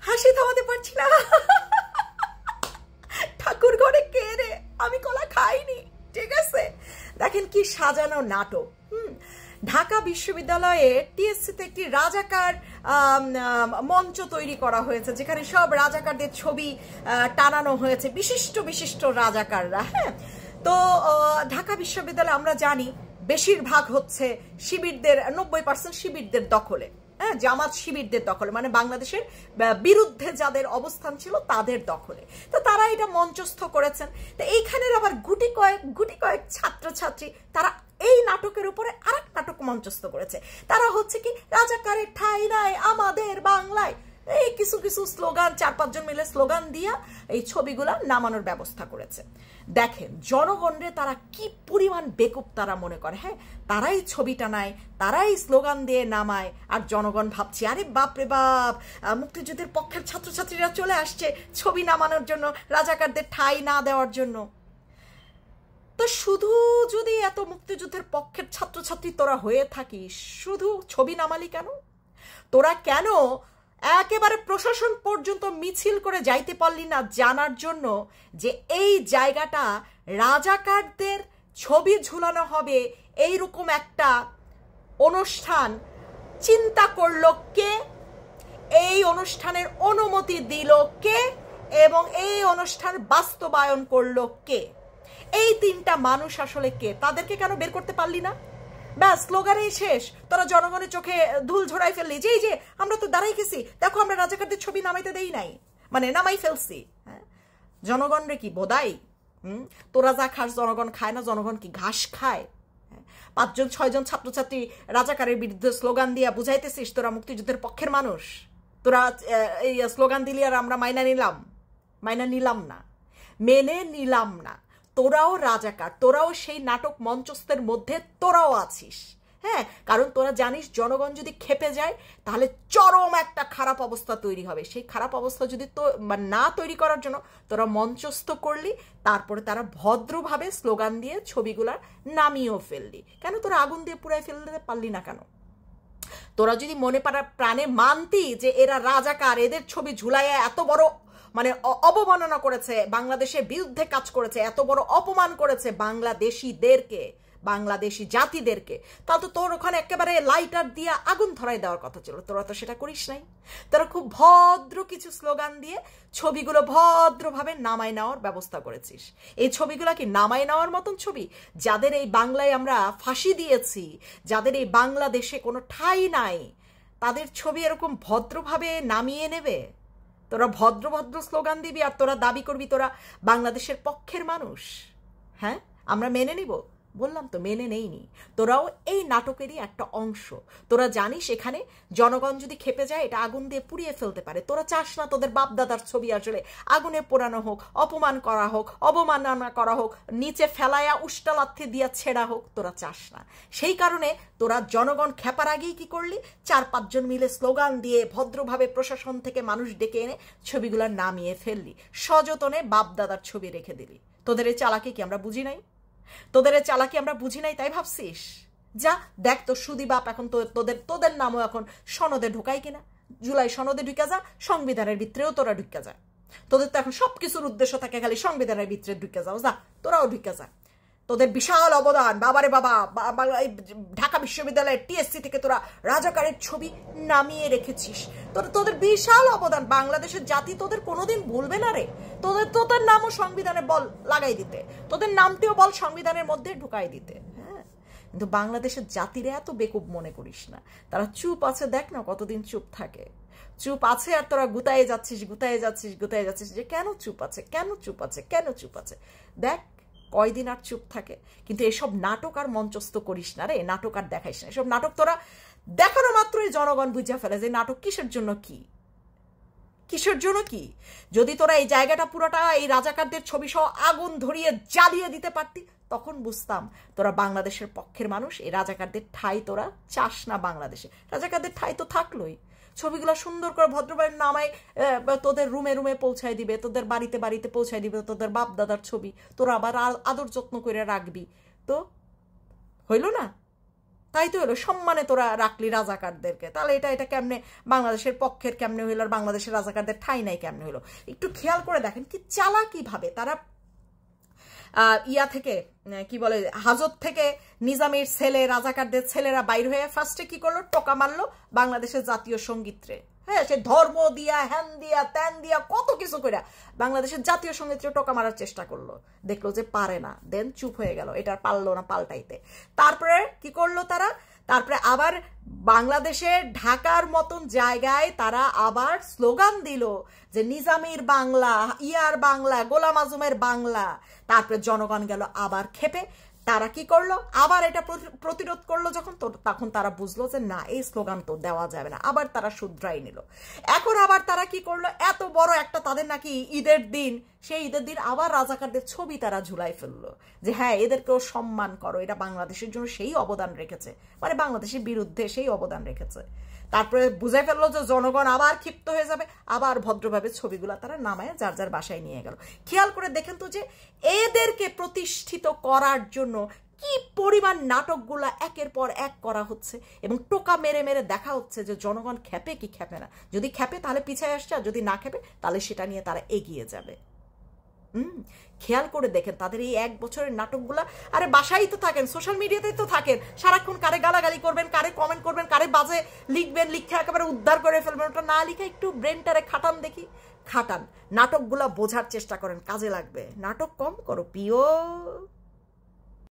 হাসি থামাতে পারছি না। ঠাকুর ঘরে কে রে, আমি কলা খাইনি। ঠিক আছে, দেখেন কি সাজানো নাটক। ঢাকা বিশ্ববিদ্যালয়ে টিএসসিতে একটি রাজাকার মঞ্চ তৈরি করা হয়েছে, যেখানে সব রাজাকারদের ছবি টানানো হয়েছে, বিশিষ্ট বিশিষ্ট রাজাকাররা। হ্যাঁ, তো ঢাকা বিশ্ববিদ্যালয়ে আমরা জানি বেশিরভাগ হচ্ছে শিবিরদের, 90% শিবিরদের দখলে। হ্যাঁ, জামাত শিবিরদের দখলে, মানে বাংলাদেশের বিরুদ্ধে যাদের অবস্থান ছিল তাদের দখলে। তো তারা এটা মঞ্চস্থ করেছেন। তো এইখানের আবার গুটি কয়েক ছাত্রছাত্রী তারা এই নাটকের উপরে আরেক নাটক মঞ্চস্থ করেছে। তারা হচ্ছে কি রাজাকারের ঠাঁই নাই আমাদের বাংলায়, এই কিছু কিছু স্লোগান, 4-5 জন মিলে স্লোগান দিয়া এই ছবিগুলা নামানোর ব্যবস্থা করেছে। দেখেন জনগণরে তারা কি পরিমাণ বেকুব তারা মনে করে। হ্যাঁ, তারাই ছবিটা নাই, তারাই স্লোগান দিয়ে নামায়, আর জনগণ ভাবছে আরে বাপ রে বাপ, মুক্তিযুদ্ধের পক্ষের ছাত্রছাত্রীরা চলে আসছে ছবি নামানোর জন্য, রাজাকারদের ঠাঁই না দেওয়ার জন্য। তো শুধু যদি এত মুক্তিযুদ্ধের পক্ষের ছাত্রছাত্রী তোরা হয়ে থাকিস, শুধু ছবি নামালি কেন? তোরা কেন একেবারে প্রশাসন পর্যন্ত মিছিল করে যাইতে পারলি না জানার জন্য যে এই জায়গাটা রাজাকারদের ছবি ঝুলানো হবে, এইরকম একটা অনুষ্ঠান চিন্তা করলো কে, এই অনুষ্ঠানের অনুমতি দিল কে, এবং এই অনুষ্ঠান বাস্তবায়ন করলো কে? এই তিনটা মানুষ আসলে কে? তাদেরকে কেন বের করতে পারলি না? ব্যাস স্লোগানেই শেষ, তোরা জনগণের চোখে ধুল ঝোড়াই ফেললি যে এই যে আমরা তো দাঁড়াই গেছি, দেখো আমরা রাজাকারদের ছবি নামাইতে দেই নাই, মানে নামাই ফেলছি। হ্যাঁ, জনগণ রে কি বোধাই? তোরা যা খাস জনগণ খায় না? জনগণ কি ঘাস খায়? 5-6 জন ছাত্রছাত্রী রাজাকারের বিরুদ্ধে স্লোগান দিয়া বুঝাইতেছিস তোরা মুক্তিযুদ্ধের পক্ষের মানুষ, তোরা এই স্লোগান দিলি আর আমরা মাইনা নিলাম না, মেনে নিলাম না। তোরাও রাজাকার, তোরাও সেই নাটক মঞ্চস্থের মধ্যে তোরাও আছিস। হ্যাঁ, কারণ তোরা জানিস জনগণ যদি খেপে যায় তাহলে চরম একটা খারাপ অবস্থা তৈরি হবে। সেই খারাপ অবস্থা যদি না তৈরি করার জন্য তোরা মঞ্চস্থ করলি, তারপরে তারা ভদ্রভাবে স্লোগান দিয়ে ছবিগুলা নামিয়েও ফেললি। কেন তোরা আগুন দিয়ে পুড়াই ফেলতে পারলি না কেন? তোরা যদি মনে প্রাণে মানতি যে এরা রাজাকার, এদের ছবি ঝুলাইয়া এত বড় মানে অবমাননা করেছে, বাংলাদেশের বিরুদ্ধে কাজ করেছে, এত বড় অপমান করেছে বাংলাদেশিদেরকে, বাংলাদেশি জাতিদেরকে, তাহলে তো তোর ওখানে একেবারে লাইটার দিয়ে আগুন ধরাই দেওয়ার কথা ছিল। তোরা তো সেটা করিস নাই। তোরা খুব ভদ্র কিছু স্লোগান দিয়ে ছবিগুলো ভদ্রভাবে নামাই নেওয়ার ব্যবস্থা করেছিস। এই ছবিগুলো কি নামাই নেওয়ার মতন ছবি? যাদের এই বাংলায় আমরা ফাঁসি দিয়েছি, যাদের এই বাংলাদেশে কোনো ঠাঁই নাই, তাদের ছবি এরকম ভদ্রভাবে নামিয়ে নেবে? তোরা ভদ্র স্লোগান দিবি আর তোরা দাবি করবি তোরা বাংলাদেশের পক্ষের মানুষ? হ্যাঁ, আমরা মেনে নিব? বললাম তো মেনে নেইনি। তোরাও এই নাটকেরই একটা অংশ। তোরা জানিস এখানে জনগণ যদি খেপে যায় এটা আগুন দিয়ে পুড়িয়ে ফেলতে পারে। তোরা চাস না তোদের বাপ দাদার ছবি আসলে আগুনে পোড়ানো হোক, অপমান করা হোক, অবমাননা করা হোক, নিচে ফেলায়া উষ্টালাথি দিয়া ছেঁড়া হোক, তোরা চাস না। সেই কারণে তোরা জনগণ খেপার আগেই কি করলি? 4-5 জন মিলে স্লোগান দিয়ে ভদ্রভাবে প্রশাসন থেকে মানুষ ডেকে এনে ছবিগুলো নামিয়ে ফেললি, সযতনে বাপ দাদার ছবি রেখে দিলি। তোদের এই চালাকি কি আমরা বুঝি নাই? তাই ভাবছিস? যা দেখ তো সুদি বাপ এখন তোদের নামও এখন সনদে ঢুকাই কিনা। জুলাই সনদে ঢুকে যা, সংবিধানের ভিতরেও তোরা ঢুকে যা। তোদের তো এখন সবকিছুর উদ্দেশ্য থাকে খালি সংবিধানের ভিতরে ঢুকে যাও, যা তোরাও ঢুকে যা। তোদের বিশাল অবদান, বাবারে বাবা, ঢাকা বিশ্ববিদ্যালয়ের টিএসসি থেকে তোরা রাজাকারের ছবি নামিয়ে রেখেছিস। তোদের বিশাল অবদান, বাংলাদেশের জাতি তোদের কোনোদিন ভুলবে না রে। তোদের নামও সংবিধানে বল লাগাই দিতে, তোদের নামটিও বল সংবিধানের মধ্যে ঢুকাই দিতে। হ্যাঁ, কিন্তু বাংলাদেশের জাতিরে এত বেকুব মনে করিস না। তারা চুপ আছে, দেখ না কতদিন চুপ থাকে। চুপ আছে আর তোরা গুতায়ে যাচ্ছিস যে কেন চুপ আছে। দেখ কয়দিন আর চুপ থাকে। কিন্তু এসব নাটক আর মঞ্চস্থ করিস না রে, নাটক আর দেখাইস না। এসব নাটক তোরা দেখানো মাত্রই জনগণ বুঝা ফেলে যে নাটক কিসের জন্য কি। যদি তোরা এই জায়গাটা পুরোটা এই রাজাকারদের ছবি সহ আগুন ধরিয়ে জ্বালিয়ে দিতে পারতি, তখন বুঝতাম তোরা বাংলাদেশের পক্ষের মানুষ। এই রাজাকারদের ঠাঁই তোরা চাস না বাংলাদেশে। রাজাকারদের ঠাঁই তো থাকলোই। ছবিগুলো সুন্দর করে ভদ্রভাবে নামায় তোদের রুমে পৌঁছায় দিবে, তোদের বাড়িতে পৌঁছায় দিবে তোদের বাপ দাদার ছবি, তোরা আবার আদর যত্ন করে রাখবি। তো হইল না? তাই তো হলো, সম্মানে তোরা রাখলি রাজাকারদেরকে, তাহলে এটা কেমনে বাংলাদেশের পক্ষের কেমনে হইলো, আর বাংলাদেশের রাজাকারদের ঠাঁই নাই কেমনে হইলো? একটু খেয়াল করে দেখেন কি চালাকিভাবে তারা ইয়া থেকে কি বলে হাজত থেকে নিজামের ছেলে রাজাকারদের ছেলেরা বাইর হয়ে ফার্স্টে কি করলো, টোকা মারলো বাংলাদেশের জাতীয় সঙ্গীতরে। হ্যাঁ, সে ধর্ম দিয়া হ্যান দিয়া ত্যান দিয়া কত কিছু করে বাংলাদেশের জাতীয় সঙ্গীতরে টোকা মারার চেষ্টা করলো, দেখলো যে পারে না, দেন চুপ হয়ে গেল, এটা পারলো না পাল্টাইতে। তারপরে কি করলো তারা, তারপরে আবার বাংলাদেশের ঢাকার মতন জায়গায় তারা আবার স্লোগান দিল যে নিজামের বাংলা, ইয়ার বাংলা, গোলাম আজমের বাংলা। তারপরে জনগণ গেল আবার খেপে, তারা কি করলো, আবার এটা প্রতিরোধ করলো যখন, তখন তারা বুঝলো যে না, এই স্লোগান তো দেওয়া যাবে না, আবার তারা শুধরাই নিল। এখন আবার তারা কি করলো, এত বড় একটা তাদের নাকি ঈদের দিন, সেই ঈদের দিন আবার রাজাকারদের ছবি তারা ঝুলাই ফেললো যে হ্যাঁ এদেরকেও সম্মান করো, এটা বাংলাদেশের জন্য সেই অবদান রেখেছে, মানে বাংলাদেশের বিরুদ্ধে সেই অবদান রেখেছে। তারপরে বুঝে ফেললো যে জনগণ আবার ক্ষিপ্ত হয়ে যাবে, আবার ভদ্রভাবে ছবিগুলা তারা নামায় যার যার বাসায় নিয়ে গেল। খেয়াল করে দেখেন তো যে এদেরকে প্রতিষ্ঠিত করার জন্য কি পরিমাণ নাটকগুলা একের পর এক করা হচ্ছে, এবং টোকা মেরে মেরে দেখা হচ্ছে যে জনগণ খেপে কি খেপে না। যদি খেপে তাহলে পিছিয়ে আসছে, আর যদি না খেপে তাহলে সেটা নিয়ে তারা এগিয়ে যাবে। খেয়াল করে দেখেন তাদের এই 1 বছরের নাটকগুলা। আরে বাসায় তো থাকেন, সোশ্যাল মিডিয়াতেই তো থাকেন, সারাক্ষণ কারে গালাগালি করবেন, কারে কমেন্ট করবেন, কারে বাজে লিখবেন, লিখে একেবারে উদ্ধার করে ফেলবেন। ওটা না লিখে একটু ব্রেনটারে খাটান, দেখি খাটান, নাটকগুলা বোঝার চেষ্টা করেন, কাজে লাগবে। নাটক কম করো প্রিয়।